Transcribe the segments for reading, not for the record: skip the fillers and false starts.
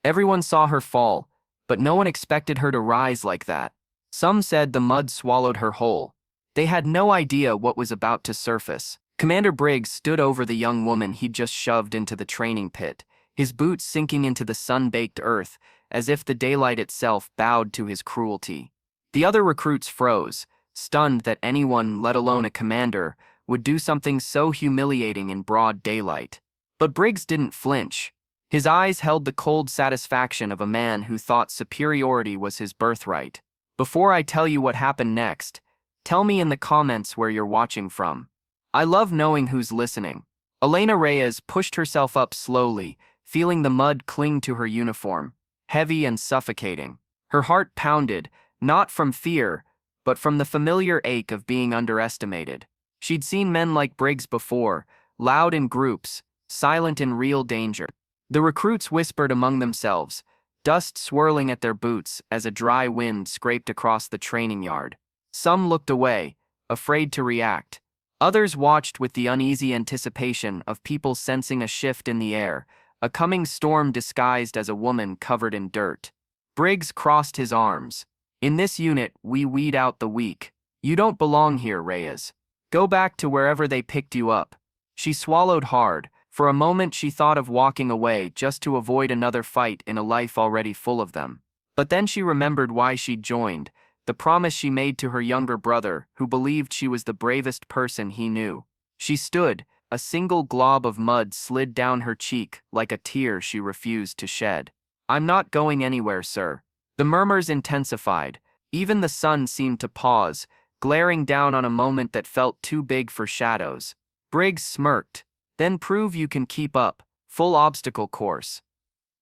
Everyone saw her fall, but no one expected her to rise like that. Some said the mud swallowed her whole. They had no idea what was about to surface. Commander Briggs stood over the young woman he'd just shoved into the training pit, his boots sinking into the sun-baked earth as if the daylight itself bowed to his cruelty. The other recruits froze, stunned that anyone, let alone a commander, would do something so humiliating in broad daylight. But Briggs didn't flinch. His eyes held the cold satisfaction of a man who thought superiority was his birthright. Before I tell you what happened next, tell me in the comments where you're watching from. I love knowing who's listening. Elena Reyes pushed herself up slowly, feeling the mud cling to her uniform, heavy and suffocating. Her heart pounded, not from fear, but from the familiar ache of being underestimated. She'd seen men like Briggs before, loud in groups, silent in real danger. The recruits whispered among themselves, dust swirling at their boots as a dry wind scraped across the training yard. Some looked away, afraid to react. Others watched with the uneasy anticipation of people sensing a shift in the air, a coming storm disguised as a woman covered in dirt. Briggs crossed his arms. In this unit, we weed out the weak. You don't belong here, Reyes. Go back to wherever they picked you up. She swallowed hard. For a moment she thought of walking away just to avoid another fight in a life already full of them. But then she remembered why she'd joined, the promise she made to her younger brother, who believed she was the bravest person he knew. She stood, a single glob of mud slid down her cheek like a tear she refused to shed. I'm not going anywhere, sir. The murmurs intensified. Even the sun seemed to pause, glaring down on a moment that felt too big for shadows. Briggs smirked. Then prove you can keep up. Full obstacle course.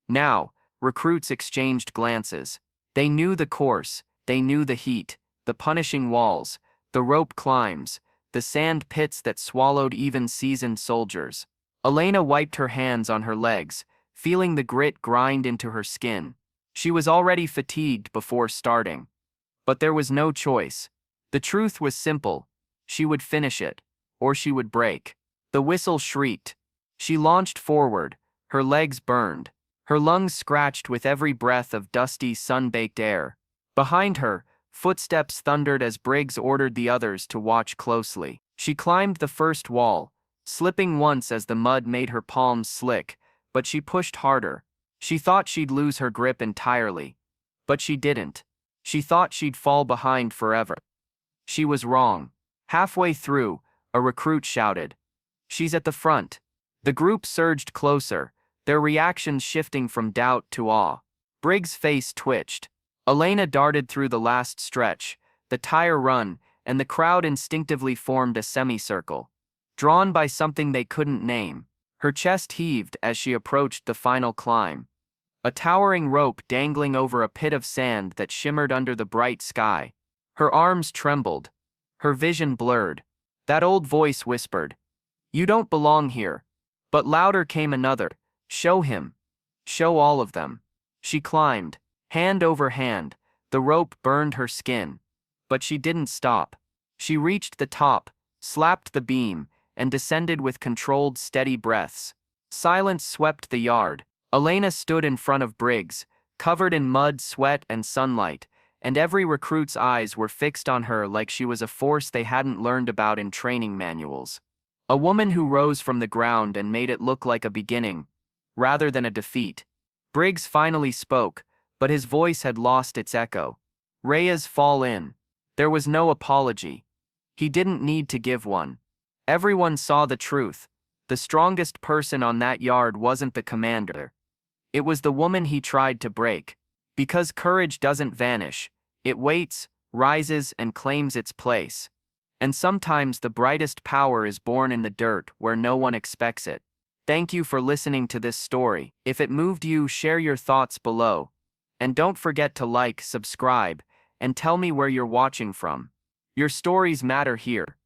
Now, recruits exchanged glances. They knew the course, they knew the heat, the punishing walls, the rope climbs, the sand pits that swallowed even seasoned soldiers. Elena wiped her hands on her legs, feeling the grit grind into her skin. She was already fatigued before starting. But there was no choice. The truth was simple. She would finish it, or she would break. The whistle shrieked. She launched forward, her legs burned, her lungs scratched with every breath of dusty, sun-baked air. Behind her, footsteps thundered as Briggs ordered the others to watch closely. She climbed the first wall, slipping once as the mud made her palms slick, but she pushed harder. She thought she'd lose her grip entirely. But she didn't. She thought she'd fall behind forever. She was wrong. Halfway through, a recruit shouted, "She's at the front." The group surged closer, their reactions shifting from doubt to awe. Briggs' face twitched. Elena darted through the last stretch, the tire run, and the crowd instinctively formed a semicircle. Drawn by something they couldn't name, her chest heaved as she approached the final climb. A towering rope dangling over a pit of sand that shimmered under the bright sky. Her arms trembled. Her vision blurred. That old voice whispered, "You don't belong here." But louder came another, "Show him. Show all of them." She climbed, hand over hand. The rope burned her skin. But she didn't stop. She reached the top, slapped the beam, and descended with controlled, steady breaths. Silence swept the yard. Elena stood in front of Briggs, covered in mud, sweat, and sunlight, and every recruit's eyes were fixed on her like she was a force they hadn't learned about in training manuals. A woman who rose from the ground and made it look like a beginning, rather than a defeat. Briggs finally spoke, but his voice had lost its echo. Reyes, fall in. There was no apology. He didn't need to give one. Everyone saw the truth. The strongest person on that yard wasn't the commander. It was the woman he tried to break. Because courage doesn't vanish. It waits, rises, and claims its place. And sometimes the brightest power is born in the dirt where no one expects it. Thank you for listening to this story. If it moved you, share your thoughts below. And don't forget to like, subscribe, and tell me where you're watching from. Your stories matter here.